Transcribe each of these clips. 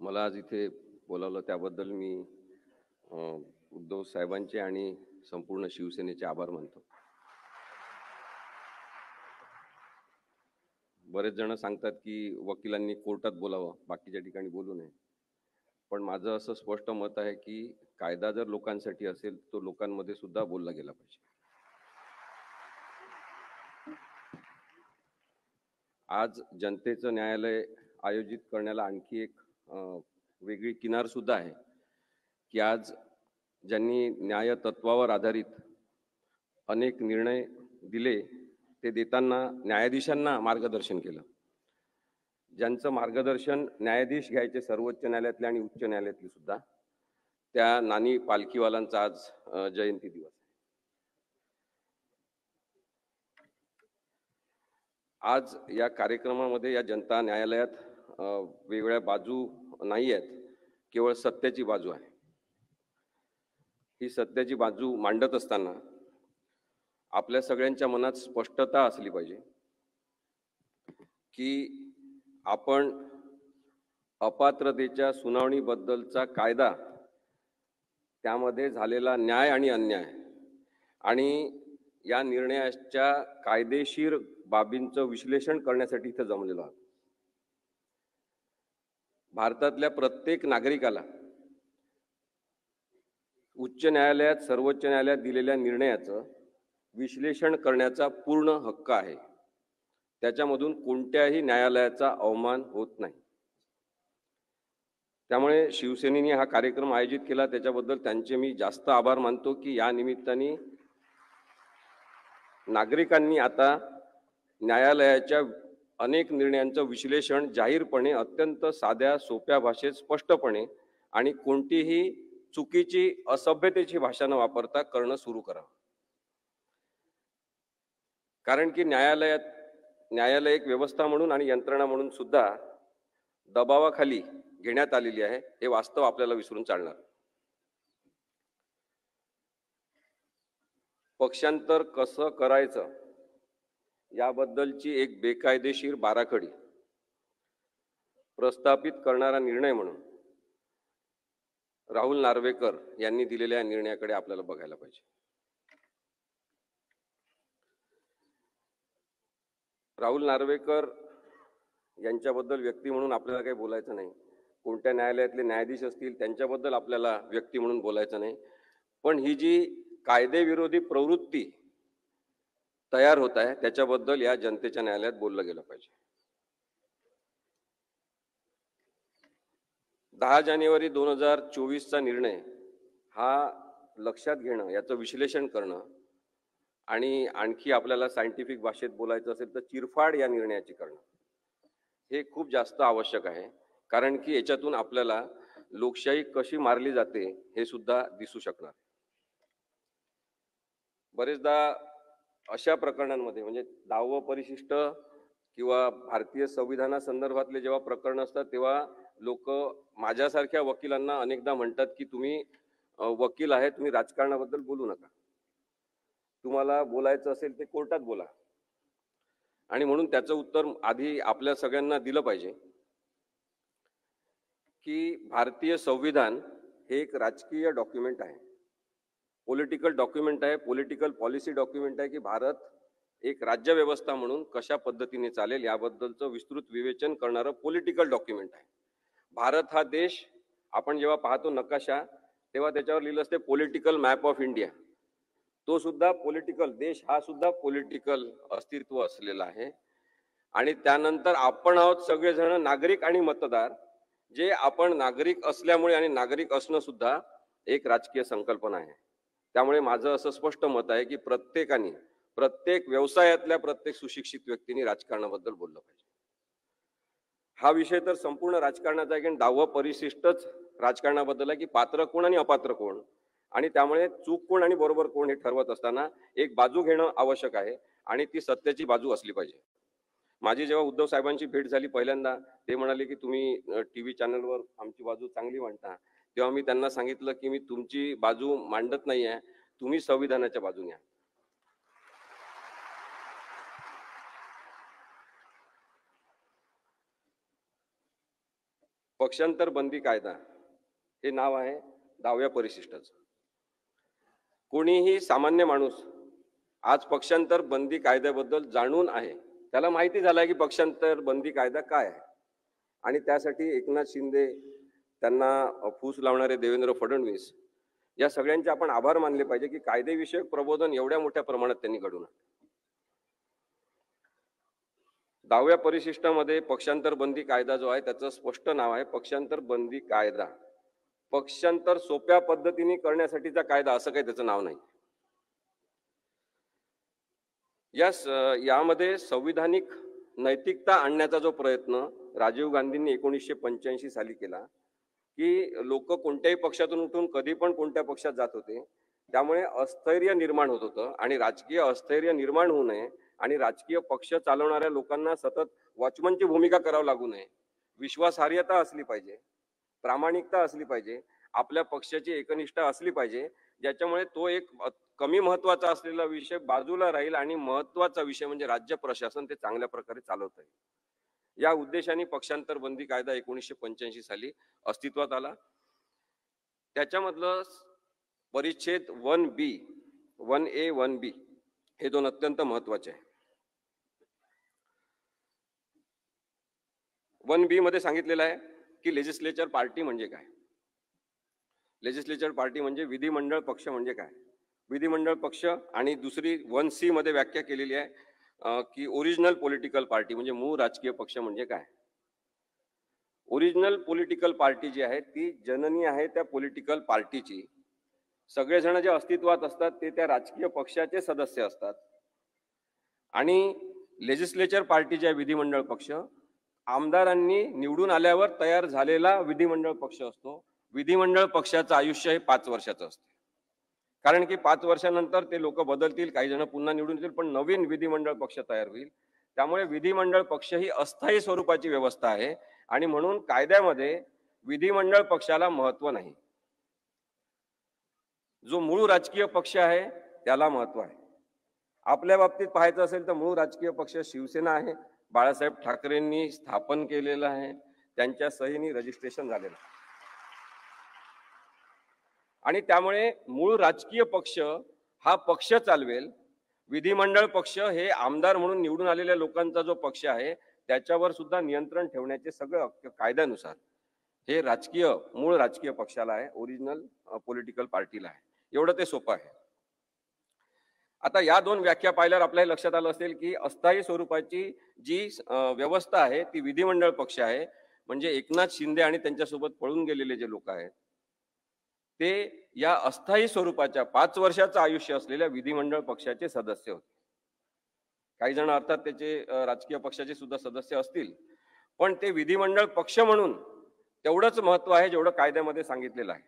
मला आज इथे बोलावलं त्याबद्दल मी उद्धव साहेबांचे आणि संपूर्ण शिवसेनेचे आभार मानतो. बरेच जण सांगतात की वकिलांनी कोर्टात बोलावं, बाकीच्या ठिकाणी बोलू नये. पण माझं असं स्पष्ट मत आहे की कायदा जर लोकांसाठी असेल तो लोकांमध्ये सुद्धा बोलला गेला पाहिजे. आज जनतेचं न्यायालय आयोजित करण्याला आणखी एक वेगळी किनार सुद्धा आहे की आज ज्यांनी न्याय तत्वावर आधारित अनेक निर्णय दिले ते देताना न्यायाधीशांना मार्गदर्शन केलं. ज्यांचं मार्गदर्शन न्यायाधीश घ्यायचे सर्वोच्च न्यायालयातले आणि उच्च न्यायालयातले सुद्धा, त्या नानी पालखीवालांचा आज जयंती दिवस. आज या कार्यक्रमामध्ये या जनता न्यायालयात वेगवेगळ्या बाजू नाही आहेत, केवळ सत्याची बाजू आहे. ही सत्याची बाजू मांडत असताना आपल्या सगळ्यांच्या मनात स्पष्टता असली पाहिजे की आपण अपात्रतेच्या सुनावणीबद्दलचा कायदा, त्यामध्ये झालेला न्याय आणि अन्याय आणि या निर्णयाच्या कायदेशीर बाबींचं विश्लेषण करण्यासाठी इथं जमलेलो आहोत. भारतातल्या प्रत्येक नागरिकाला उच्च न्यायालयात, सर्वोच्च न्यायालयात दिलेल्या निर्णयाचं विश्लेषण करण्याचा पूर्ण हक्क आहे. त्याच्यामधून कोणत्याही न्यायालयाचा अवमान होत नाही. त्यामुळे शिवसेनेने हा कार्यक्रम आयोजित केला, त्याच्याबद्दल त्यांचे मी जास्त आभार मानतो की या निमित्ताने नागरिकांनी आता न्यायालयाच्या अनेक निर्णयांचं विश्लेषण जाहीरपणे, अत्यंत साध्या सोप्या भाषेत स्पष्टपणे आणि कोणतीही चुकीची असभ्यतेची भाषा न वापरता करणं सुरू करावं. कारण की न्यायालय एक व्यवस्था म्हणून आणि यंत्रणा म्हणून सुद्धा दबावाखाली घेण्यात आलेली आहे, हे वास्तव आपल्याला विसरून चालणार. पक्षांतर कसं करायचं याबद्दलची एक बेकायदेशीर बाराखडी प्रस्थापित करणारा निर्णय म्हणून राहुल नार्वेकर यांनी दिलेल्या निर्णयाकडे आपल्याला बघायला पाहिजे. राहुल नार्वेकर यांच्याबद्दल व्यक्ती म्हणून आपल्याला काही बोलायचं नाही. कोणत्या न्यायालयातले न्यायाधीश असतील त्यांच्याबद्दल आपल्याला व्यक्ती म्हणून बोलायचं नाही. पण ही जी कायदेविरोधी प्रवृत्ती तयार होत आहे त्याच्याबद्दल या जनतेच्या न्यायालयात बोललं गेलं पाहिजे. 10 जानेवारी 2024चा निर्णय हा लक्षात घेणं, याचं विश्लेषण करणं आणि आणखी आपल्याला सायंटिफिक भाषेत बोलायचं असेल तर चिरफाड या निर्णयाची करणं हे खूप जास्त आवश्यक आहे. कारण की याच्यातून आपल्याला लोकशाही कशी मारली जाते हे सुद्धा दिसू शकणार. बरेचदा अशा प्रकरणांमध्ये म्हणजे 10व परिशिष्ट किंवा भारतीय संविधानासंदर्भातले जेव्हा प्रकरण असतात तेव्हा लोक माझ्यासारख्या वकिलांना अनेकदा म्हणतात की तुम्ही वकील आहे, तुम्ही राजकारणाबद्दल बोलू नका, तुम्हाला बोलायचं असेल ते कोर्टात बोला. आणि म्हणून त्याचं उत्तर आधी आपल्या सगळ्यांना दिलं पाहिजे की भारतीय संविधान हे एक राजकीय डॉक्युमेंट आहे, पॉलिटिकल डॉक्युमेंट आहे, पॉलिटिकल पॉलिसी डॉक्युमेंट आहे की भारत एक राज्यव्यवस्था म्हणून कशा पद्धतीने चालेल याबद्दलचं विस्तृत विवेचन करणारं पॉलिटिकल डॉक्युमेंट आहे. भारत हा देश आपण जेव्हा पाहतो नकाशा तेव्हा त्याच्यावर लिहिलं असते पॉलिटिकल मॅप ऑफ इंडिया. तो सुद्धा पॉलिटिकल देश हा सुद्धा पॉलिटिकल अस्तित्व असलेला आहे. आणि त्यानंतर आपण आहोत सगळेजण नागरिक आणि मतदार, जे आपण नागरिक असल्यामुळे आणि नागरिक असणं सुद्धा एक राजकीय संकल्पना आहे. त्यामुळे माझं असं स्पष्ट मत आहे की प्रत्येकाने, प्रत्येक व्यवसायातल्या प्रत्येक सुशिक्षित व्यक्तीने राजकारणाबद्दल बोललं पाहिजे. हा विषय तर संपूर्ण राजकारणाचा आहे की 10व परिशिष्टच राजकारणाबद्दल आहे की पात्र कोण आणि अपात्र कोण, आणि त्यामुळे चूक कोण आणि बरोबर कोण हे ठरवत असताना एक बाजू घेणं आवश्यक आहे आणि ती सत्याची बाजू असली पाहिजे. माझी जेव्हा उद्धव साहेबांची भेट झाली पहिल्यांदा, ते म्हणाले की तुम्ही टीव्ही चॅनलवर आमची बाजू चांगली मांडता. तेव्हा मी त्यांना सांगितलं की मी तुमची बाजू मांडत नाही आहे, तुम्ही संविधानाच्या बाजूने आहे. पक्षांतर बंदी कायदा हे नाव आहे 10व्या परिशिष्टाचं. कोणीही सामान्य माणूस आज पक्षांतर बंदी कायद्याबद्दल जाणून आहे, त्याला माहिती झालं की पक्षांतर बंदी कायदा काय आहे, आणि त्यासाठी एकनाथ शिंदे, त्यांना फूस लावणारे देवेंद्र फडणवीस, या सगळ्यांचे आपण आभार मानले पाहिजे की कायदेविषयक प्रबोधन एवढ्या मोठ्या प्रमाणात त्यांनी घडवून आणलं. 10व्या परिशिष्टामध्ये पक्षांतर बंदी कायदा जो आहे त्याचं स्पष्ट नाव आहे पक्षांतर बंदी कायदा. पक्षांतर सोप्या पद्धतीने करण्यासाठीचा कायदा असं काही त्याचं नाव नाही. यामध्ये संविधानिक नैतिकता आणण्याचा जो प्रयत्न राजीव गांधींनी 1985 साली केला की लोक कोणत्याही पक्षातून उठून कधी पण कोणत्या पक्षात जात होते, त्यामुळे अस्थैर्य निर्माण होत होतं आणि राजकीय अस्थैर्य निर्माण होऊ नये आणि राजकीय पक्ष चालवणाऱ्या लोकांना सतत वॉचमनची भूमिका करावी लागू नये, विश्वासार्हता असली पाहिजे, प्रामाणिकता असली पाहिजे, आपल्या पक्षाची एकनिष्ठा असली पाहिजे, ज्याच्यामुळे तो एक कमी महत्वाचा असलेला विषय बाजूला राहील आणि महत्वाचा विषय म्हणजे राज्य प्रशासन ते चांगल्या प्रकारे चालवता येईल. या उद्देशाने पक्षांतर बंदी कायदा 1985 साली अस्तित्वात आला. त्याच्यामधलं परिच्छेद 1B, 1A, 1B हे दोन अत्यंत महत्वाचे आहे. 1B मध्ये सांगितलेलं आहे की लेजिस्लेचर पार्टी म्हणजे काय. लेजिस्लेचर पार्टी म्हणजे विधिमंडळ पक्ष म्हणजे काय. विधिमंडळ पक्ष आणि दुसरी 1C मध्ये व्याख्या केलेली आहे की ओरिजिनल पॉलिटिकल पार्टी म्हणजे मूळ राजकीय पक्ष म्हणजे काय. ओरिजिनल पॉलिटिकल पार्टी जी आहे ती जननी आहे त्या पॉलिटिकल पार्टीची. सगळेजण जे अस्तित्वात असतात ते त्या राजकीय पक्षाचे सदस्य असतात. आणि लेजिस्लेचर पार्टी जे आहे विधिमंडळ पक्ष आमदारांनी निवडून आल्यावर तयार झालेला विधिमंडळ पक्ष असतो. विधिमंडळ पक्षाचं आयुष्य हे 5 वर्षाचं असते, कारण की 5 वर्षानंतर ते लोक बदलतील, काही जण पुन्हा निवडून येतील, पण नवीन विधिमंडळ पक्ष तयार होईल. त्यामुळे विधिमंडळ पक्ष ही अस्थायी स्वरूपाची व्यवस्था आहे आणि म्हणून कायद्यामध्ये विधिमंडळ पक्षाला महत्व नाही. जो मूळ राजकीय पक्ष आहे त्याला महत्व आहे. आपल्या बाबतीत पाहायचं असेल तर मूळ राजकीय पक्ष शिवसेना आहे, बाळासाहेब ठाकरेंनी स्थापन केलेलं आहे, त्यांच्या सहीने रजिस्ट्रेशन झालेलं आहे. आणि त्यामुळे मूळ राजकीय पक्ष हा पक्ष चालवेल. विधिमंडळ पक्ष हे आमदार म्हणून निवडून आलेल्या लोकांचा जो पक्ष आहे त्याच्यावर सुद्धा नियंत्रण ठेवण्याचे सगळं हक्क कायद्यानुसार हे मूळ राजकीय पक्षाला आहे, ओरिजिनल पॉलिटिकल पार्टीला आहे. एवढं ते सोपं आहे. आता या दोन व्याख्या पाहिल्यावर आपल्याला लक्षात आलं असेल की अस्थायी स्वरूपाची जी व्यवस्था आहे ती विधिमंडळ पक्ष आहे. म्हणजे एकनाथ शिंदे आणि त्यांच्यासोबत पळून गेलेले जे लोक आहेत ते या अस्थायी स्वरूपाच्या 5 वर्षाचं आयुष्य असलेल्या विधिमंडळ पक्षाचे सदस्य होते. काही जण अर्थात त्याचे राजकीय पक्षाचे सुद्धा सदस्य असतील, पण ते विधिमंडळ पक्ष म्हणून तेवढंच महत्व आहे जेवढं कायद्यामध्ये सांगितलेलं आहे.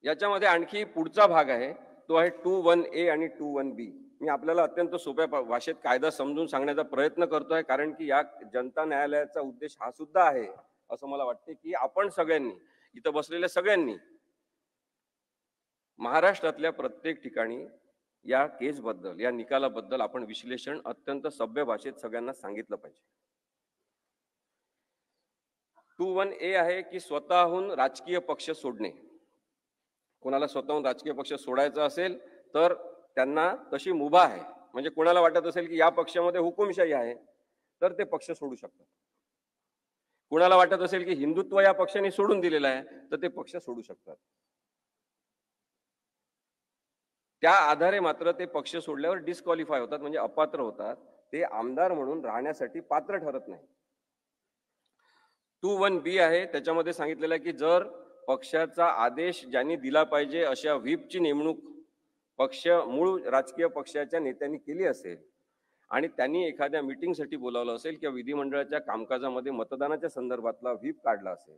याच्यामध्ये आणखी पुढचा भाग आहे तो आहे 21A आणि 21B. मी आपल्याला अत्यंत सोप्या भाषेत कायदा समजून सांगण्याचा प्रयत्न करतोय, कारण की या जनता न्यायालयाचा उद्देश हा सुद्धा आहे असं मला वाटते की आपण सगळ्यांनी, इथं बसलेल्या सगळ्यांनी महाराष्ट्रातल्या प्रत्येक ठिकाणी या केसबद्दल, या निकालाबद्दल आपण विश्लेषण अत्यंत सभ्य भाषेत सगळ्यांना सांगितलं पाहिजे. 21A आहे की स्वतःहून राजकीय पक्ष सोडणे. कोणाला स्वतःहून राजकीय पक्ष सोडायचा असेल तर त्यांना तशी मुभा आहे. म्हणजे कोणाला वाटत असेल की या पक्षामध्ये हुकुमशाही आहे तर ते पक्ष सोडू शकतात. कोणाला वाटत असेल की हिंदुत्व या पक्षाने सोडून दिलेलं आहे तर ते पक्ष सोडू शकतात. त्या आधारे मात्र ते पक्ष सोडल्यावर डिस्क्वालिफाय होतात, म्हणजे अपात्र होतात. ते आमदार म्हणून राहण्यासाठी पात्र ठरत नाही. 21B आहे त्याच्यामध्ये सांगितलेलं आहे की जर पक्षाचा आदेश ज्यांनी दिला पाहिजे अशा व्हीपची नेमणूक मूळ राजकीय पक्षाच्या नेत्यांनी केली असेल आणि त्यांनी एखाद्या मीटिंगसाठी बोलावलं असेल किंवा विधिमंडळाच्या कामकाजामध्ये मतदानाच्या संदर्भातला व्हीप काढला असेल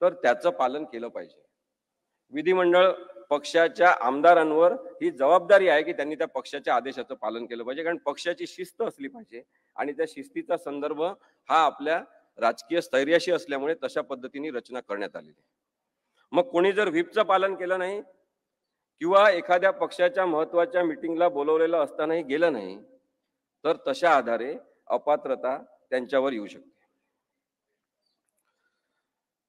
तर त्याचं पालन केलं पाहिजे. विधिमंडळ पक्षाच्या आमदारांवर ही जबाबदारी आहे की त्यांनी त्या पक्षाच्या आदेशाचं पालन केलं पाहिजे, कारण पक्षाची शिस्त असली पाहिजे आणि त्या शिस्तीचा संदर्भ हा आपल्या राजकीय स्थैर्याशी असल्यामुळे तशा पद्धतीने रचना करण्यात आलेली आहे. मग कोणी जर व्हीपचं पालन केलं नाही किंवा एखाद्या पक्षाच्या महत्वाच्या मीटिंगला बोलवलेलं असतानाही गेलं नाही तर तशा आधारे अपात्रता त्यांच्यावर येऊ शकते.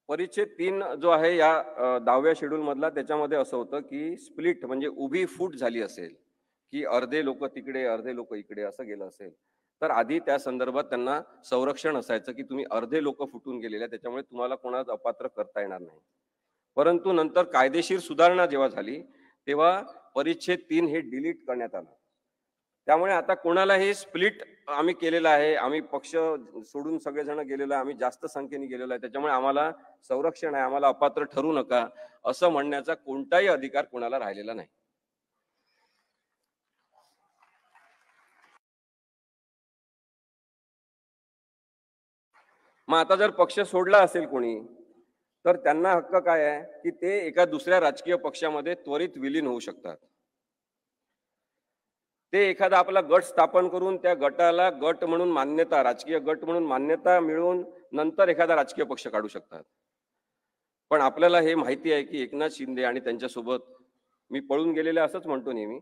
परिच्छेद 3 जो आहे या 10व्या शेड्यूल मधला, त्याच्यामध्ये असं होतं की स्प्लिट म्हणजे उभी फूट झाली असेल, की अर्धे लोक तिकडे अर्धे लोक इकडे असं गेलं असेल, तर आधी त्या संदर्भात त्यांना संरक्षण असायचं की तुम्ही अर्धे लोक फुटून गेलेले, त्याच्यामुळे तुम्हाला कोणाला अपात्र करता येणार नाही. परंतु नंतर कायदेशीर सुधारणा जेव्हा झाली तेव्हा परिच्छेद 3 हे डिलीट करण्यात आलं. त्यामुळे आता कोणालाही स्प्लिट आम्ही केलेला आहे, आम्ही पक्ष सोडून सगळेजण गेलेलो आहे, आम्ही जास्त संख्येने गेलेलो आहे, त्याच्यामुळे आम्हाला संरक्षण आहे, आम्हाला अपात्र ठरू नका असं म्हणण्याचा कोणताही अधिकार कोणाला राहिलेला नाही. मग आता जर पक्ष सोडला असेल कोणी, तर त्यांना हक्क काय आहे की ते एका दुसऱ्या राजकीय पक्षामध्ये त्वरित विलीन होऊ शकतात. ते एखादा आपला गट स्थापन करून त्या गटाला गट म्हणून मान्यता, राजकीय गट म्हणून मान्यता मिळवून नंतर एखादा राजकीय पक्ष काढू शकतात. पण आपल्याला हे माहिती आहे की एकनाथ शिंदे आणि त्यांच्यासोबत मी पळून गेलेले असंच म्हणतो नेहमी,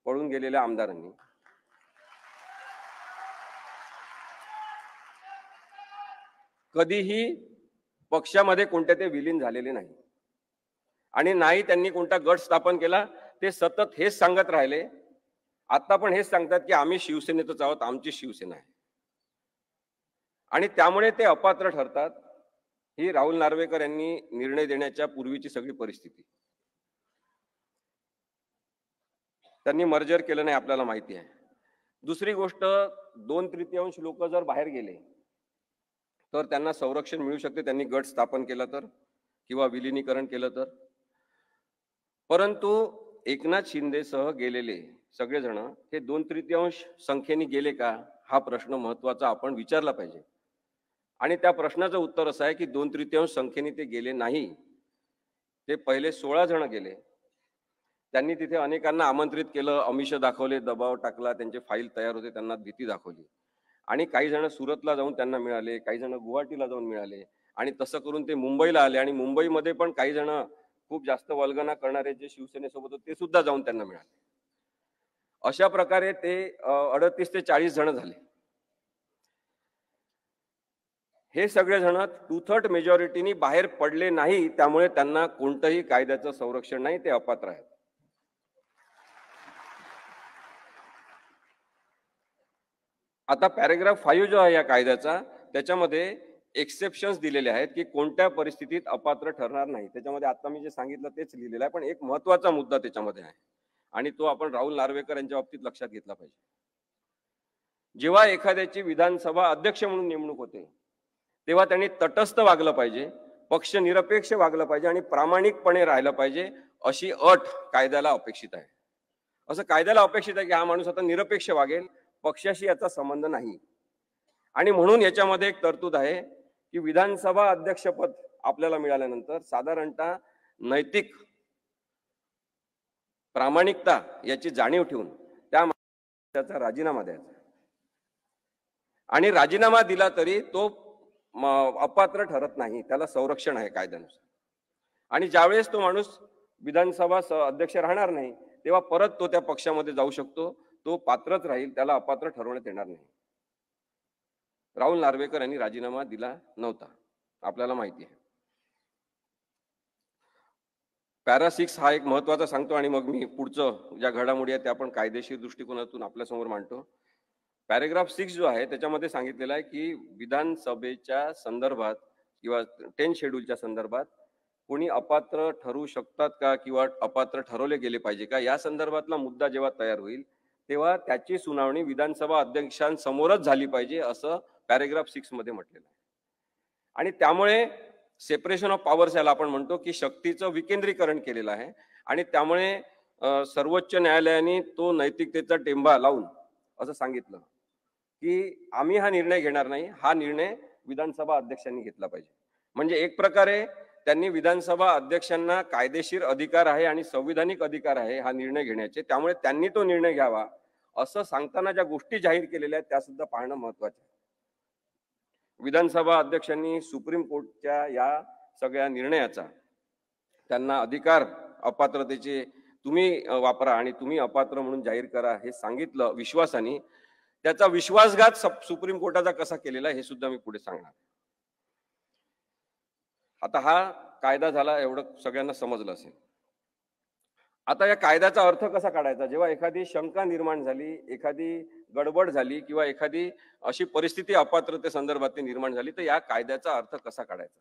पळून गेलेल्या आमदारांनी कधीही पक्षामध्ये कोणत्या ते विलीन झालेले नाही आणि नाही त्यांनी कोणता गट स्थापन केला. ते सतत हेच सांगत राहिले. आता पण हेच सांगतात की आम्ही शिवसेनेतच आहोत, आमची शिवसेना आहे, आणि त्यामुळे ते अपात्र ठरतात. ही राहुल नार्वेकर यांनी निर्णय देण्याच्या पूर्वीची सगळी परिस्थिती. त्यांनी मर्जर केलं नाही, आपल्याला माहिती आहे. दुसरी गोष्ट, 2/3 लोक जर बाहेर गेले तर त्यांना संरक्षण मिळू शकते, त्यांनी गट स्थापन केला तर किंवा विलिनीकरण केलं तर. परंतु एकनाथ शिंदेसह गेलेले सगळेजण हे 2/3 संख्येने गेले का, हा प्रश्न महत्वाचा आपण विचारला पाहिजे. आणि त्या प्रश्नाचं उत्तर असं आहे की 2/3 संख्येने ते गेले नाही. ते पहिले 16 जण गेले. त्यांनी तिथे अनेकांना आमंत्रित केलं, आमिष दाखवले, दबाव टाकला, त्यांचे फाईल तयार होते, त्यांना भीती दाखवली. आणि काही जण सुरतला जाऊन त्यांना मिळाले, काही जण गुवाहाटीला जाऊन मिळाले, आणि तसं करून ते मुंबईला आले. आणि मुंबईमध्ये पण काही जण खूप जास्त वल्गना करणारे जे शिवसेनेसोबत होते ते सुद्धा जाऊन त्यांना मिळाले. अशा प्रकारे ते 38 ते 40 जण झाले. हे सगळे जण 2/3 मेजॉरिटीनी बाहेर पडले नाही, त्यामुळे त्यांना कोणतंही कायद्याचं संरक्षण नाही, ते अपात्र आहेत. आता पॅरेग्राफ 5 जो आहे या कायद्याचा, त्याच्यामध्ये एक्सेप्शन्स दिलेले आहेत की कोणत्या परिस्थितीत अपात्र ठरणार नाही. त्याच्यामध्ये आता मी जे सांगितलं तेच लिहिलेलं आहे, पण एक महत्वाचा मुद्दा त्याच्यामध्ये आहे आणि तो आपण राहुल नार्वेकर यांच्या बाबतीत लक्षात घेतला पाहिजे. जेव्हा एखाद्याची विधानसभा अध्यक्ष म्हणून नेमणूक होते तेव्हा त्यांनी तटस्थ वागलं पाहिजे, पक्ष निरपेक्ष वागलं पाहिजे आणि प्रामाणिकपणे राहिलं पाहिजे, अशी अट कायद्याला अपेक्षित आहे. असं कायद्याला अपेक्षित आहे की हा माणूस आता निरपेक्ष वागेल, पक्षाशी याचा संबंध नाही. आणि म्हणून याच्यामध्ये एक तरतूद आहे की विधानसभा अध्यक्षपद आपल्याला मिळाल्यानंतर साधारणतः नैतिक प्रामाणिकता याची जाणीव ठेवून त्याचा राजीनामा द्यायचा. आणि राजीनामा दिला तरी तो अपात्र ठरत नाही, त्याला संरक्षण आहे कायद्यानुसार. आणि ज्यावेळेस तो माणूस विधानसभा अध्यक्ष राहणार नाही तेव्हा परत तो त्या पक्षामध्ये जाऊ शकतो, तो पात्रच राहील, त्याला अपात्र ठरवण्यात येणार नाही. राहुल नार्वेकर यांनी राजीनामा दिला नव्हता, आपल्याला माहिती आहे. पॅरा 6 हा एक महत्वाचा सांगतो आणि मग मी पुढचं ज्या घडामोडी आहेत त्या आपण कायदेशीर दृष्टिकोनातून आपल्यासमोर मांडतो. पॅरेग्राफ 6 जो आहे त्याच्यामध्ये सांगितलेलं आहे की विधानसभेच्या संदर्भात किंवा 10 शेड्यूलच्या संदर्भात कोणी अपात्र ठरू शकतात का किंवा अपात्र ठरवले गेले पाहिजे का, या संदर्भातला मुद्दा जेव्हा तयार होईल तेव्हा त्याची सुनावणी विधानसभा अध्यक्षांसमोरच झाली पाहिजे, असं पॅरेग्राफ 6 मध्ये म्हटलेलं आहे. आणि त्यामुळे सेपरेशन ऑफ पॉवर्स याला आपण म्हणतो की शक्तीचं विकेंद्रीकरण केलेलं आहे. आणि त्यामुळे सर्वोच्च न्यायालयाने तो नैतिकतेचा टेंबा लावून असं सांगितलं की आम्ही हा निर्णय घेणार नाही, हा निर्णय विधानसभा अध्यक्षांनी घेतला पाहिजे. म्हणजे एक प्रकारे त्यांनी विधानसभा अध्यक्षांना कायदेशीर अधिकार आहे आणि संविधानिक अधिकार आहे हा निर्णय घेण्याचे, त्यामुळे त्यांनी तो निर्णय घ्यावा असं सांगताना ज्या गोष्टी जाहीर केलेल्या आहेत त्या सुद्धा पाहणं महत्वाचं आहे. विधानसभा अध्यक्षांनी सुप्रीम कोर्टच्या या सगळ्या निर्णयाचा त्यांना अधिकार अपात्रतेचे तुम्ही वापरा आणि तुम्ही अपात्र म्हणून जाहीर करा हे सांगितलं विश्वासाने. त्याचा विश्वासघात सुप्रीम कोर्टाचा कसा केलेला हे सुद्धा मी पुढे सांगणार. आता हा कायदा झाला, एवढं सगळ्यांना समजलं असेल. आता या कायद्याचा अर्थ कसा काढायचा? जेव्हा एखादी शंका निर्माण झाली, एखादी गडबड झाली किंवा एखादी अशी परिस्थिती अपात्रते संदर्भात निर्माण झाली, तर या कायद्याचा अर्थ कसा काढायचा?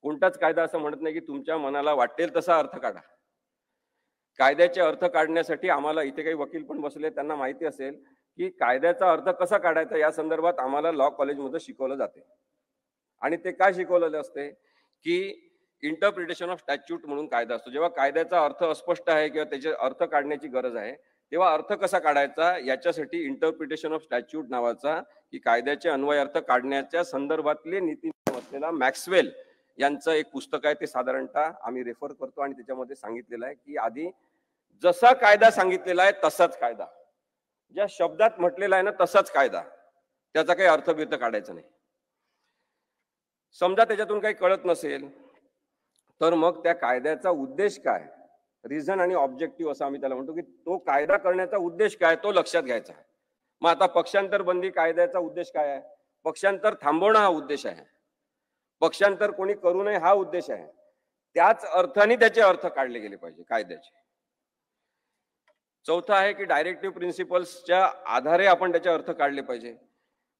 कोणताच कायदा असं म्हणत नाही की तुमच्या मनाला वाटेल तसा अर्थ काढा. कायद्याचे अर्थ काढण्यासाठी आम्हाला इथे काही वकील पण बसले, त्यांना माहिती असेल की कायद्याचा अर्थ कसा काढायचा या संदर्भात आम्हाला लॉ कॉलेजमध्ये शिकवलं जाते. आणि ते काय शिकवलेलं असते की इंटरप्रिटेशन ऑफ स्टॅच्यूट म्हणून कायदा असतो. जेव्हा कायद्याचा अर्थ अस्पष्ट आहे किंवा त्याचे अर्थ काढण्याची गरज आहे, तेव्हा अर्थ कसा काढायचा याच्यासाठी इंटरप्रिटेशन ऑफ स्टॅच्यूट नावाचा की कायद्याचे अन्वय अर्थ काढण्याच्या संदर्भातले नीतिनियम असलेला मॅक्सवेल यांचं एक पुस्तक आहे. ते साधारणतः आम्ही रेफर करतो आणि त्याच्यामध्ये सांगितलेलं आहे की आधी जसा कायदा सांगितलेला आहे तसाच कायदा, ज्या शब्दात म्हटलेला आहे ना तसाच कायदा, त्याचा काही अर्थबिर्थ काढायचा नाही. समजा त्याच्यातून काही कळत नसेल तर मग त्या कायद्याचा उद्देश काय, रिझन आणि ऑब्जेक्टिव्ह असं आम्ही त्याला म्हणतो की तो कायदा करण्याचा उद्देश काय तो लक्षात घ्यायचा आहे. मग आता पक्षांतर बंदी कायद्याचा उद्देश काय आहे? पक्षांतर थांबवणं हा उद्देश आहे. पक्षांतर कोणी करू नये हा उद्देश आहे. त्याच अर्थाने त्याचे अर्थ काढले गेले पाहिजे कायद्याचे. चौथा आहे की डायरेक्टिव्ह प्रिन्सिपल्सच्या आधारे आपण त्याचे अर्थ काढले पाहिजे.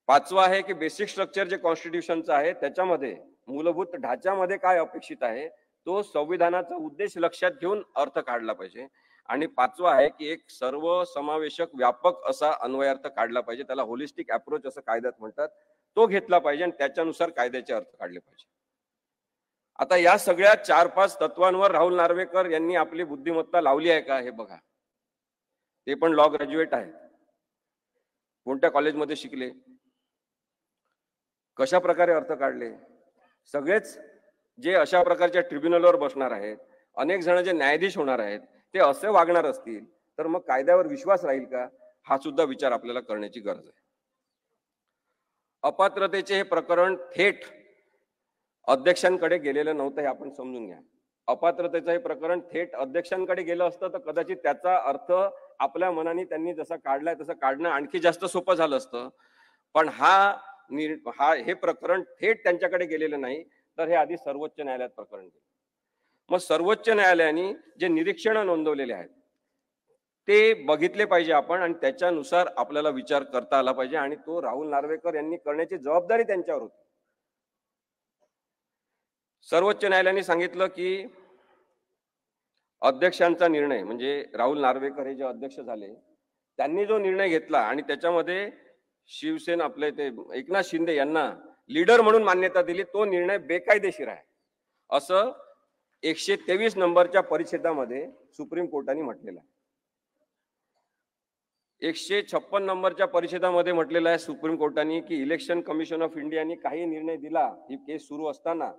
पाचवा आहे की बेसिक स्ट्रक्चर जे कॉन्स्टिट्यूशनचं आहे त्याच्यामध्ये मूलभूत ढाच्यामध्ये काय अपेक्षित आहे तो संविधानाचा उद्देश लक्षात घेऊन अर्थ काढला पाहिजे. आणि पाचवा आहे की एक सर्व समावेशक व्यापक असा अन्वयार्थ काढला पाहिजे, त्याला होलिस्टिक अप्रोच असं कायद्यात म्हणतात, तो घेतला पाहिजे आणि त्याच्यानुसार कायद्याचे अर्थ काढले पाहिजे. आता या सगळ्या 4-5 तत्वांवर राहुल नार्वेकर यांनी आपली बुद्धिमत्ता लावली आहे का हे बघा. ते पण लॉ ग्रॅज्युएट आहेत, कोणत्या कॉलेजमध्ये शिकले, कशा प्रकारे अर्थ काढले. सगळेच जे अशा प्रकारच्या ट्रिब्युनलवर बसणार आहेत, अनेक जण जे न्यायाधीश होणार आहेत, ते असे वागणार असतील तर मग कायद्यावर विश्वास राहील का, हा सुद्धा विचार आपल्याला करण्याची गरज आहे. अपात्रतेचे हे प्रकरण थेट अध्यक्षांकडे गेलेलं नव्हतं, हे आपण समजून घ्या. अपात्रतेचं हे प्रकरण थेट अध्यक्षांकडे गेलं असतं तर कदाचित त्याचा अर्थ आपल्या मनाने त्यांनी जसा काढलाय तसं काढणं आणखी जास्त सोपं झालं असतं. पण हे प्रकरण थेट त्यांच्याकडे गेलेलं नाही, तर हे आधी सर्वोच्च न्यायालयात प्रकरण गेलं. मग सर्वोच्च न्यायालयाने जे निरीक्षण नोंदवलेले आहेत ते बघितले पाहिजे आपण आणि त्याच्यानुसार आपल्याला विचार करता आला पाहिजे. आणि तो राहुल नार्वेकर यांनी करण्याची जबाबदारी त्यांच्यावर होती. सर्वोच्च न्यायालयाने सांगितलं की अध्यक्षांचा निर्णय म्हणजे राहुल नार्वेकर हे जे अध्यक्ष झाले त्यांनी जो निर्णय घेतला आणि त्याच्यामध्ये शिवसेना आपले ते एकनाथ शिंदे यांना लीडर म्हणून मान्यता दिली, तो निर्णय बेकायदेशीर आहे असं 123 नंबरच्या परिच्छेदामध्ये सुप्रीम कोर्टाने म्हटलेलं आहे. 156 नंबरच्या परिच्छेदामध्ये म्हटलेलं आहे सुप्रीम कोर्टाने की इलेक्शन कमिशन ऑफ इंडियाने काही निर्णय दिला ही केस सुरू असताना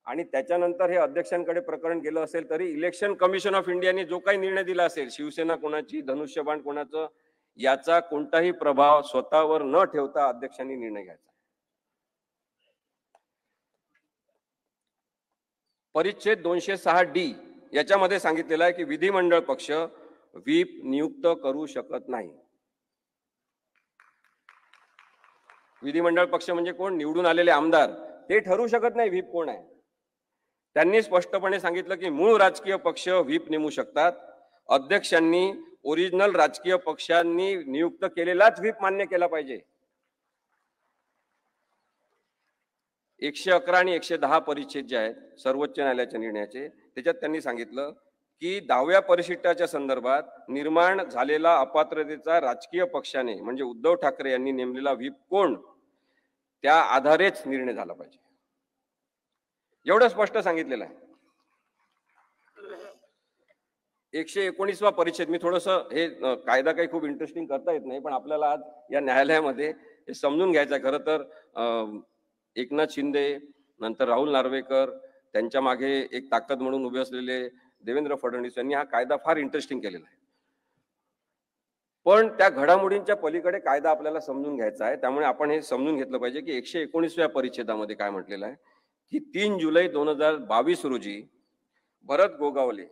आणि त्याच्यानंतर हे अध्यक्षांकडे प्रकरण गेलं असेल तरी इलेक्शन कमिशन ऑफ इंडियाने जो काही निर्णय दिला असेल, शिवसेना कोणाची धनुष्यबाण कोणाचं, याचा कोणताही प्रभाव स्वतःवर न ठेवता अध्यक्षांनी निर्णय घ्यायचा. परिच्छेद 206D याच्यामध्ये सांगितलेलं आहे की विधिमंडळ पक्ष व्हीप नियुक्त करू शकत नाही. विधिमंडळ पक्ष म्हणजे कोण? निवडून आलेले आमदार, ते ठरवू शकत नाही व्हीप कोण आहे. त्यांनी स्पष्टपणे सांगितलं की मूळ राजकीय पक्ष व्हीप नेमू शकतात. अध्यक्षांनी ओरिजिनल राजकीय पक्षांनी नियुक्त केलेलाच व्हीप मान्य केला पाहिजे. 111 आणि 110 परिच्छेद जे आहेत सर्वोच्च न्यायालयाच्या निर्णयाचे, त्याच्यात त्यांनी सांगितलं की 10व्या परिशिष्टाच्या संदर्भात निर्माण झालेला अपात्रतेचा राजकीय पक्षाने म्हणजे उद्धव ठाकरे यांनी नेमलेला व्हीप कोण, त्या आधारेच निर्णय झाला पाहिजे. एवढं स्पष्ट सांगितलेलं आहे. 119वा परिच्छेद, मी थोडंसं हे कायदा काही खूप इंटरेस्टिंग करता येत नाही पण आपल्याला आज या न्यायालयामध्ये हे समजून घ्यायचं आहे. खरं तर एकनाथ शिंदे नंतर राहुल नार्वेकर त्यांच्या मागे एक ताकद म्हणून उभे असलेले देवेंद्र फडणवीस यांनी हा कायदा फार इंटरेस्टिंग केलेला आहे. पण त्या घडामोडींच्या पलीकडे कायदा आपल्याला समजून घ्यायचा आहे. त्यामुळे आपण हे समजून घेतलं पाहिजे की 119व्या परिच्छेदामध्ये काय म्हटलेलं आहे की 3 जुलै 2022 रोजी भरत गोगावले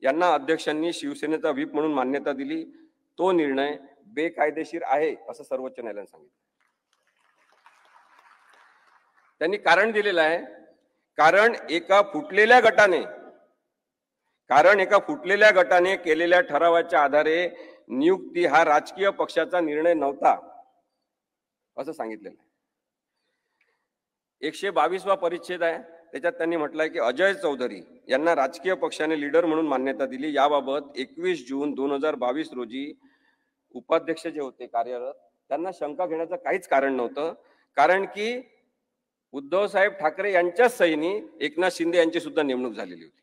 यांना अध्यक्षांनी शिवसेनेचा व्हीप म्हणून मान्यता दिली. तो निर्णय बेकायदेशीर आहे असं सर्वोच्च न्यायालयाने सांगितलं. त्यांनी कारण दिलेलं आहे कारण एका फुटलेल्या गटाने केलेल्या ठरावाच्या आधारे नियुक्ती हा राजकीय पक्षाचा निर्णय नव्हता असं सांगितलेलं आहे. 122वा परिच्छेद आहे, त्याच्यात त्यांनी म्हटलंय की अजय चौधरी यांना राजकीय पक्षाने लीडर म्हणून मान्यता दिली. याबाबत 21 जून 2022 रोजी उपाध्यक्ष जे होते कार्यरत त्यांना शंका घेण्याचं काहीच कारण नव्हतं, कारण की उद्धव साहेब ठाकरे यांच्याच सहीने एकनाथ शिंदे यांची सुद्धा नेमणूक झालेली होती.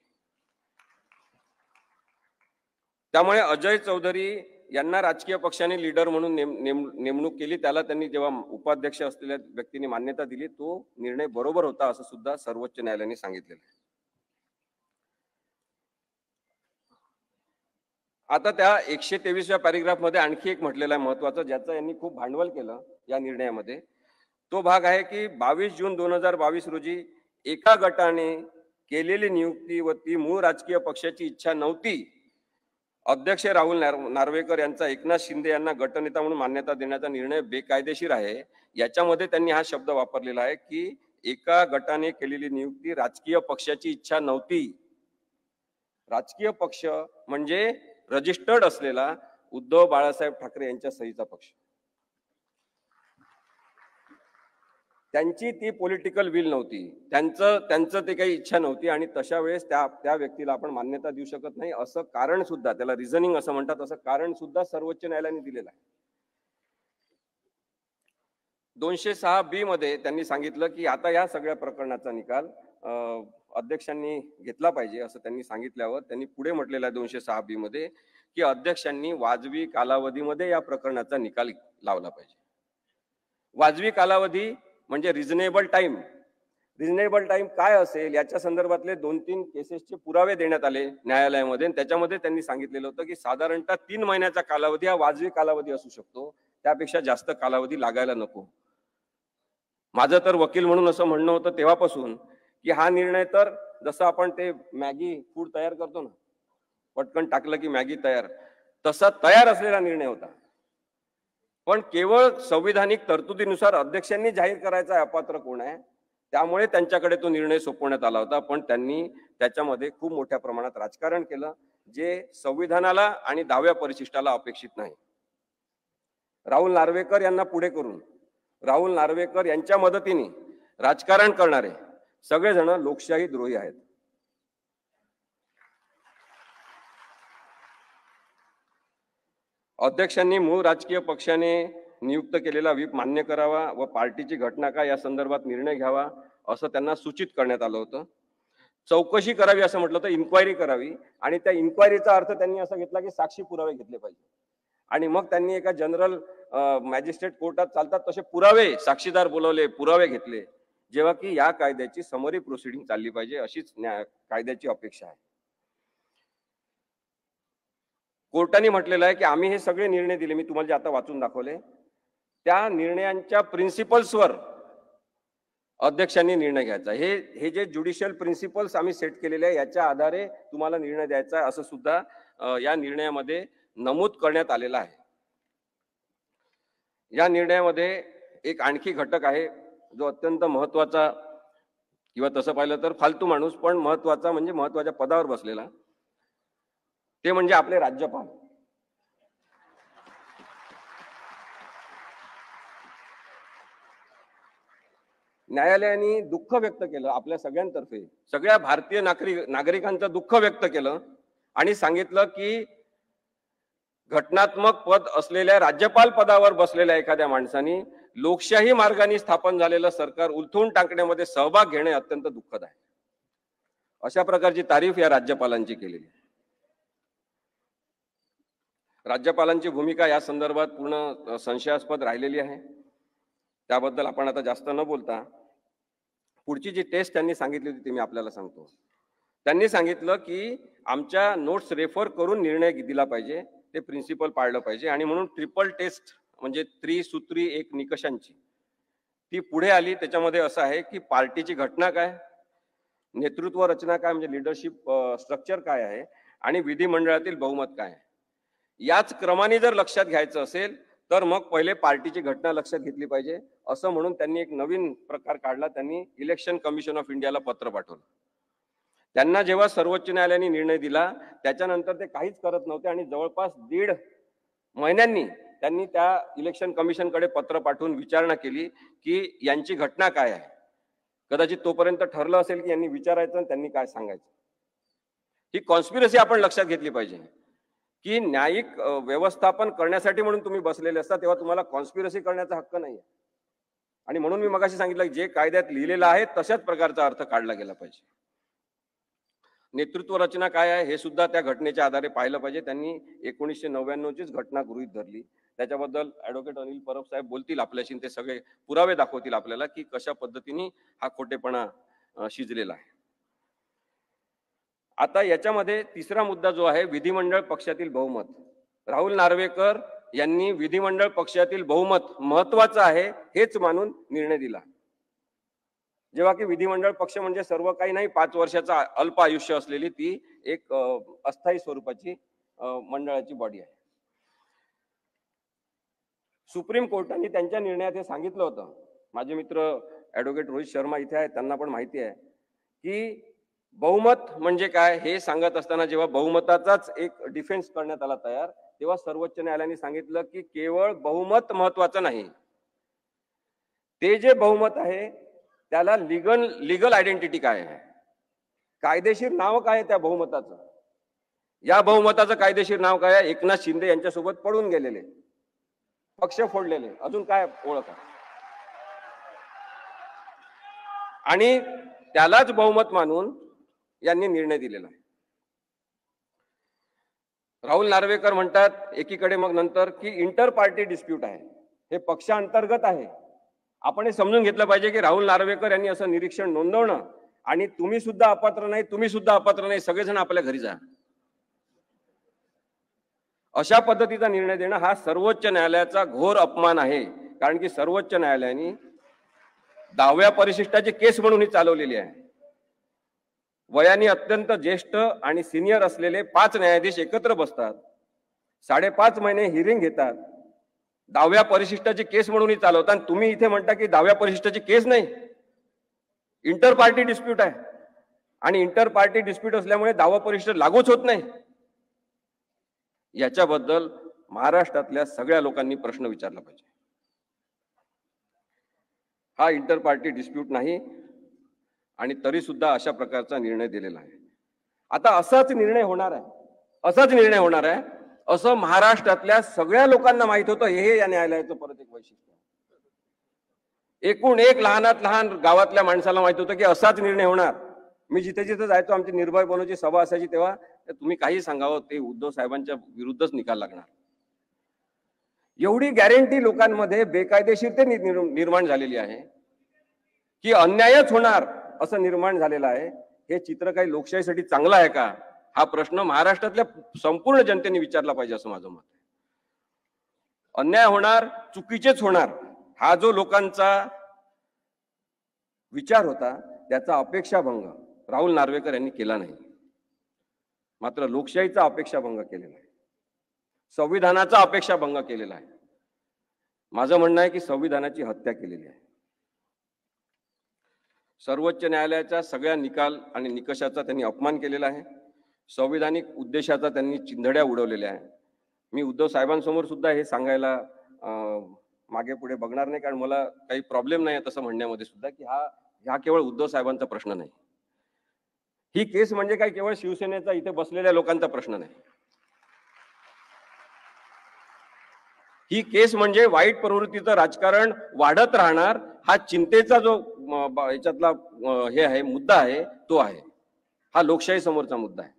त्यामुळे अजय चौधरी यांना राजकीय पक्षाने लीडर म्हणून नेमणूक केली, त्याला त्यांनी जेव्हा उपाध्यक्ष असलेल्या व्यक्तीने मान्यता दिली, तो निर्णय बरोबर होता असं सुद्धा सर्वोच्च न्यायालयाने सांगितलेलं आहे. आता त्या 123व्या पॅरेग्राफ मध्ये आणखी एक म्हटलेलं आहे महत्वाचं, ज्याचं यांनी खूप भांडवल केलं या निर्णयामध्ये. तो भाग आहे की 22 जून 2022 रोजी एका गटाने केलेली नियुक्ती व ती मूळ राजकीय पक्षाची इच्छा नव्हती. अध्यक्ष राहुल नार्वेकर यांचा एकनाथ शिंदे यांना गटनेता म्हणून मान्यता देण्याचा निर्णय बेकायदेशीर आहे. याच्यामध्ये त्यांनी हा शब्द वापरलेला आहे की एका गटाने केलेली नियुक्ती राजकीय पक्षाची इच्छा नव्हती. राजकीय पक्ष म्हणजे रजिस्टर्ड असलेला उद्धव बाळासाहेब ठाकरे यांच्या सहीचा पक्ष. त्यांची ती पॉलिटिकल विल नव्हती, त्यांचं ते काही इच्छा नव्हती आणि तशा वेळेस त्या व्यक्तीला आपण मान्यता देऊ शकत नाही असं कारण सुद्धा, त्याला रिझनिंग असं म्हणतात, असं कारण सुद्धा सर्वोच्च न्यायालयाने दिलेलं आहे. 206B मध्ये त्यांनी सांगितलं की आता या सगळ्या प्रकरणाचा निकाल अध्यक्षांनी घेतला पाहिजे असं त्यांनी सांगितल्यावर त्यांनी पुढे म्हटलेलं आहे 206B मध्ये की अध्यक्षांनी वाजवी कालावधीमध्ये या प्रकरणाचा निकाल लावला पाहिजे. वाजवी कालावधी म्हणजे रिझनेबल टाइम काय असेल याच्या संदर्भातले 2-3 केसेसचे पुरावे देण्यात आले न्यायालयामध्ये. त्याच्यामध्ये त्यांनी सांगितलेलं होतं की साधारणतः 3 महिन्याचा कालावधी हा वाजवी कालावधी असू शकतो, त्यापेक्षा जास्त कालावधी लागायला नको. माझं तर वकील म्हणून असं म्हणणं होतं तेव्हापासून की हा निर्णय तर जसं आपण ते मॅगी फूड तयार करतो ना, पटकन टाकलं की मॅगी तयार, तसा तयार असलेला निर्णय होता. पण केवळ संविधानिक तरतुदीनुसार अध्यक्षांनी जाहीर करायचा अपात्र कोण आहे, त्यामुळे त्यांच्याकडे तो निर्णय सोपवण्यात आला होता. पण त्यांनी त्याच्यामध्ये खूप मोठ्या प्रमाणात राजकारण केलं, जे संविधानाला आणि 10व्या परिशिष्टाला अपेक्षित नाही. राहुल नार्वेकर यांना पुढे करून राहुल नार्वेकर यांच्या मदतीने राजकारण करणारे सगळेजण लोकशाही द्रोही आहेत. अध्यक्षांनी मूळ राजकीय पक्षाने नियुक्त केलेला व्हीप मान्य करावा व पार्टीची घटना काय या संदर्भात निर्णय घ्यावा असं त्यांना सूचित करण्यात आलं होतं. चौकशी करावी असं म्हटलं तर इन्क्वायरी करावी, आणि त्या इन्क्वायरीचा अर्थ त्यांनी असा घेतला की साक्षी पुरावे घेतले पाहिजे. आणि मग त्यांनी एका जनरल मॅजिस्ट्रेट कोर्टात चालतात तसे पुरावे, साक्षीदार बोलवले, पुरावे घेतले, जेव्हा की या कायद्याची समरी प्रोसिडिंग चालली पाहिजे अशीच कायद्याची अपेक्षा आहे. कोर्टाने म्हटलेलं आहे की आम्ही हे सगळे निर्णय दिले, मी तुम्हाला जे आता वाचून दाखवले, त्या निर्णयांच्या प्रिन्सिपल्सवर अध्यक्षांनी निर्णय घ्यायचा. हे जे ज्युडिशियल प्रिन्सिपल्स आम्ही सेट केलेले आहे याच्या आधारे तुम्हाला निर्णय द्यायचा आहे असं सुद्धा या निर्णयामध्ये नमूद करण्यात आलेलं आहे. या निर्णयामध्ये एक आणखी घटक आहे जो अत्यंत महत्वाचा, किंवा तसं पाहिलं तर फालतू माणूस पण महत्वाचा, म्हणजे महत्वाच्या पदावर बसलेला, ते म्हणजे आपले राज्यपाल. न्यायालयाने दुःख व्यक्त केलं आपल्या सगळ्यांतर्फे, सगळ्या भारतीय नागरिकांचं दुःख व्यक्त केलं आणि सांगितलं की घटनात्मक पद असलेल्या राज्यपाल पदावर बसलेल्या एखाद्या माणसाने लोकशाही मार्गाने स्थापन झालेलं सरकार उलथवून टाकण्यामध्ये सहभाग घेणे अत्यंत दुःखद आहे. अशा प्रकारची तारीफ या राज्यपालांची केलेली. राज्यपालांची भूमिका या संदर्भात पूर्ण संशयास्पद राहिलेली आहे. त्याबद्दल आपण आता जास्त न बोलता पुढची जी टेस्ट त्यांनी सांगितली होती ती मी आपल्याला सांगतो. त्यांनी सांगितलं की आमच्या नोट्स रेफर करून निर्णय दिला पाहिजे, ते प्रिन्सिपल पाळलं पाहिजे, आणि म्हणून ट्रिपल टेस्ट म्हणजे त्रिसूत्री एक निकषांची ती पुढे आली. त्याच्यामध्ये असं आहे की पार्टीची घटना काय, नेतृत्व रचना काय म्हणजे लिडरशिप स्ट्रक्चर काय आहे, आणि विधिमंडळातील बहुमत काय आहे. याच क्रमाने जर लक्षात घ्यायचं असेल तर मग पहिले पार्टीची घटना लक्षात घेतली पाहिजे असं म्हणून त्यांनी एक नवीन प्रकार काढला. त्यांनी इलेक्शन कमिशन ऑफ इंडियाला पत्र पाठवलं. त्यांना जेव्हा सर्वोच्च न्यायालयाने निर्णय दिला त्याच्यानंतर ते काहीच करत नव्हते आणि जवळपास 1.5 महिन्यांनी त्यांनी त्या इलेक्शन कमिशनकडे पत्र पाठवून विचारणा केली की यांची घटना काय आहे. कदाचित तोपर्यंत ठरलं असेल की यांनी विचारायचं आणि त्यांनी काय सांगायचं. ही कॉन्स्पिरसी आपण लक्षात घेतली पाहिजे की न्यायिक व्यवस्थापन करण्यासाठी म्हणून तुम्ही बसलेले असता तेव्हा तुम्हाला कॉन्स्पिरसी करण्याचा हक्क नाही. आणि म्हणून मी मगाशी सांगितलं की जे कायद्यात लिहिलेलं आहे तशाच प्रकारचा अर्थ काढला गेला पाहिजे. नेतृत्व रचना काय आहे हे सुद्धा त्या घटनेच्या आधारे पाहिलं पाहिजे. त्यांनी 1999चीच घटना गृहीत धरली. त्याच्याबद्दल ॲडव्होकेट अनिल परब साहेब बोलतील आपल्याशी. ते सगळे पुरावे दाखवतील आपल्याला की कशा पद्धतीने हा खोटेपणा शिजलेला आहे. आता याच्यामध्ये तिसरा मुद्दा जो आहे विधिमंडळ पक्षातील बहुमत. राहुल नार्वेकर यांनी विधिमंडळ पक्षातील बहुमत महत्वाचं आहे हेच मानून निर्णय दिला. जेव्हा की विधिमंडळ पक्ष म्हणजे सर्व काही नाही, 5 वर्षाचा अल्प आयुष्य असलेली ती एक अस्थायी स्वरूपाची मंडळाची बॉडी आहे. सुप्रीम कोर्टाने त्यांच्या निर्णयात हे सांगितलं होतं. माझे मित्र ॲडव्होकेट रोहित शर्मा इथे आहेत, त्यांना पण माहिती आहे की बहुमत म्हणजे काय हे सांगत असताना जेव्हा बहुमताचाच एक डिफेन्स करण्यात आला तयार, तेव्हा सर्वोच्च न्यायालयाने सांगितलं की केवळ बहुमत महत्वाचं नाही, ते जे बहुमत आहे त्याला लीगल आयडेंटिटी काय आहे, कायदेशीर नाव काय आहे त्या बहुमताचं. या बहुमताचं कायदेशीर नाव काय आहे? एकनाथ शिंदे यांच्यासोबत पळून गेलेले, पक्ष फोडलेले, अजून काय ओळख आहे. आणि त्यालाच बहुमत मानून यांनी निर्णय दिलेला आहे. राहुल नार्वेकर म्हणतात एकीकडे मग नंतर की इंटर पार्टी डिस्प्यूट आहे, हे पक्षांतर्गत आहे. आपण हे समजून घेतलं पाहिजे की राहुल नार्वेकर यांनी असं निरीक्षण नोंदवणं आणि तुम्ही सुद्धा अपात्र नाही, तुम्ही सुद्धा अपात्र नाही, सगळेजण आपल्या घरी जा, अशा पद्धतीचा निर्णय देणं हा सर्वोच्च न्यायालयाचा घोर अपमान आहे. कारण की सर्वोच्च न्यायालयाने 10व्या परिशिष्टाची केस म्हणून ही चालवलेली आहे. वयाने अत्यंत ज्येष्ठ आणि सिनियर असलेले 5 न्यायाधीश एकत्र बसतात, 5.5 महिने हिअरिंग घेतात, 10व्या परिशिष्टाची केस म्हणून चालवतात. तुम्ही इथे म्हणता की 10व्या परिशिष्टाची केस नाही, इंटर पार्टी डिस्प्यूट आहे आणि इंटर पार्टी डिस्प्यूट असल्यामुळे 10वा परिशिष्ट लागूच होत नाही. याच्याबद्दल महाराष्ट्रातल्या सगळ्या लोकांनी प्रश्न विचारला पाहिजे. हा इंटर पार्टी डिस्प्यूट नाही आणि तरी सुद्धा अशा प्रकारचा निर्णय दिलेला आहे. आता असाच निर्णय होणार आहे असं महाराष्ट्रातल्या सगळ्या लोकांना माहित होतं. हे या न्यायालयाचं परत एक वैशिष्ट्य. एकूण एक लहानात लहान गावातल्या माणसाला माहित होतं की असाच निर्णय होणार. मी जिथे जिथे जायचो, आमची निर्भय बनवची सभा असायची, तेव्हा तुम्ही काही सांगावं ते उद्धव साहेबांच्या विरुद्धच निकाल लागणार. एवढी गॅरंटी लोकांमध्ये बेकायदेशीरते निर्माण झालेली आहे की अन्यायच होणार असं निर्माण झालेलं आहे. हे चित्र काही लोकशाहीसाठी चांगलं आहे का? हा प्रश्न महाराष्ट्रातल्या संपूर्ण जनतेने विचारला पाहिजे असं माझं मत आहे. अन्याय होणार, चुकीचेच होणार, हा जो लोकांचा विचार होता त्याचा अपेक्षाभंग राहुल नार्वेकर यांनी केला नाही, मात्र लोकशाहीचा अपेक्षाभंग केलेला आहे, संविधानाचा अपेक्षाभंग केलेला आहे. माझं म्हणणं आहे की संविधानाची हत्या केलेली आहे. सर्वोच्च न्यायालयाच्या सगळ्या निकाल आणि निकषाचा त्यांनी अपमान केलेला आहे. संविधानिक उद्देशाचा त्यांनी चिंधड्या उडवलेल्या आहे. मी उद्धव साहेबांसमोर सुद्धा हे सांगायला मागे पुढे बघणार नाही, कारण मला काही प्रॉब्लेम नाही आहे तसं म्हणण्यामध्ये सुद्धा की हा केवळ उद्धव साहेबांचा प्रश्न नाही. ही केस म्हणजे काय केवळ शिवसेनेचा इथे बसलेल्या लोकांचा प्रश्न नाही. ही केस म्हणजे वाईट प्रवृत्तीचं राजकारण वाढत राहणार हा चिंतेचा जो याच्यातला हे आहे मुद्दा आहे तो आहे. हा लोकशाही समोरचा मुद्दा आहे.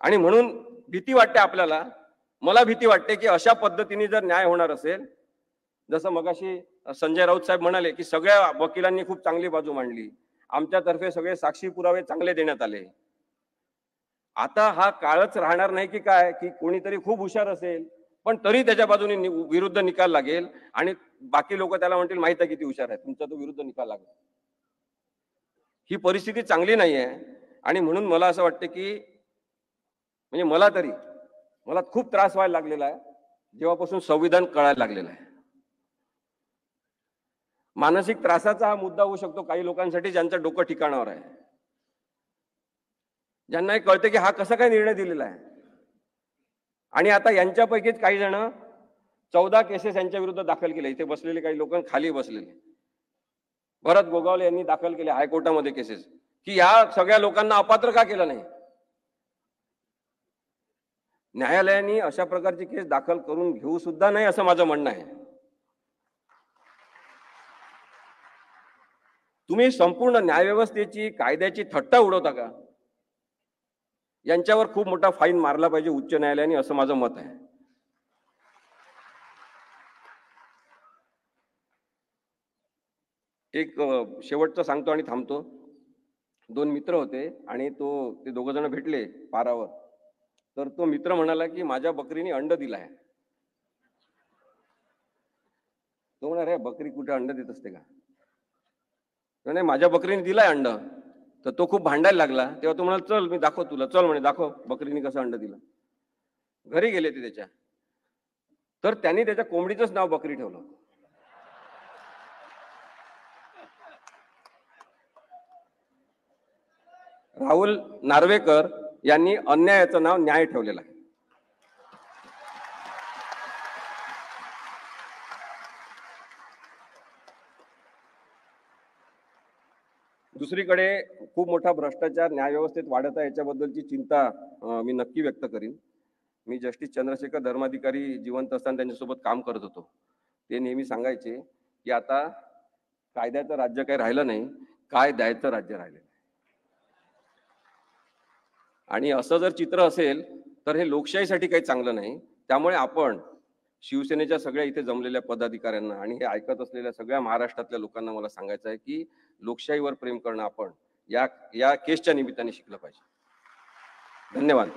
आणि म्हणून भीती वाटते आपल्याला, मला भीती वाटते की अशा पद्धतीने जर न्याय होणार असेल, जसं मगाशी संजय राऊत साहेब म्हणाले की सगळ्या वकिलांनी खूप चांगली बाजू मांडली, आमच्यातर्फे सगळे साक्षी पुरावे चांगले देण्यात आले. आता हा काळच राहणार नाही की काय की कोणीतरी खूप हुशार असेल पण तरी त्याच्या बाजूने विरुद्ध निकाल लागेल आणि बाकी लोक त्याला म्हणतील माहित आहे किती हुशार आहे, तुमचा तो विरुद्ध निकाल लागेल. ही परिस्थिती चांगली नाही आहे. आणि म्हणून मला असं वाटतं की म्हणजे मला खूप त्रास व्हायला लागलेला आहे. जेव्हापासून संविधान कळायला लागलेलं आहे. मानसिक त्रासाचा हा मुद्दा होऊ शकतो काही लोकांसाठी ज्यांचं डोकं ठिकाणावर आहे, ज्यांना हे कळतं की हा कसा काय निर्णय दिलेला आहे. आणि आता यांच्यापैकीच काही जण 14 केसेस यांच्या विरुद्ध दाखल केले. इथे बसलेले काही लोक खाली बसलेले, भरत गोगावले यांनी दाखल केले हायकोर्टामध्ये केसेस, की या सगळ्या लोकांना अपात्र का केलं नाही. न्यायालयाने अशा प्रकारची केस दाखल करून घेऊ सुद्धा नाही असं माझं म्हणणं आहे. तुम्ही संपूर्ण न्यायव्यवस्थेची कायद्याची थट्टा उडवता का? यांच्यावर खूप मोठा फाईन मारला पाहिजे उच्च न्यायालयाने, असं माझं मत आहे. एक शेवटचं सांगतो आणि थांबतो. 2 मित्र होते आणि ते दोघं जण भेटले पारावर. तर तो मित्र म्हणाला की माझ्या बकरीने अंड दिलं आहे. तो म्हणाला, रे बकरी कुठे अंड देत असते का? नाही, माझ्या बकरीने दिलाय अंड. तर तो खूप भांडायला लागला. तेव्हा तो म्हणाला, चल मी दाखव तुला. चल म्हणे, दाखव बकरीने कसं अंड दिलं. घरी गेले ते त्याच्या. तर त्यांनी त्याच्या कोंबडीचंच नाव बकरी ठेवलं. राहुल नार्वेकर यांनी अन्यायाचं नाव न्याय ठेवलेलं आहे. दुसरीकडे खूप मोठा भ्रष्टाचार न्यायव्यवस्थेत वाढत आहे, याच्याबद्दलची चिंता मी नक्की व्यक्त करीन. मी जस्टिस चंद्रशेखर धर्माधिकारी जिवंत असताना त्यांच्यासोबत काम करत होतो. ते नेहमी सांगायचे की आता कायद्याचं राज्य काही राहिलं नाही, काय द्यायचं राज्य राहिलं. आणि असं जर चित्र असेल तर हे लोकशाहीसाठी काही चांगलं नाही. त्यामुळे आपण शिवसेनेच्या सगळ्या इथे जमलेल्या पदाधिकाऱ्यांना आणि हे ऐकत असलेल्या सगळ्या महाराष्ट्रातल्या लोकांना मला सांगायचं आहे की लोकशाहीवर प्रेम करणं आपण या केसच्या निमित्ताने शिकलं पाहिजे. धन्यवाद.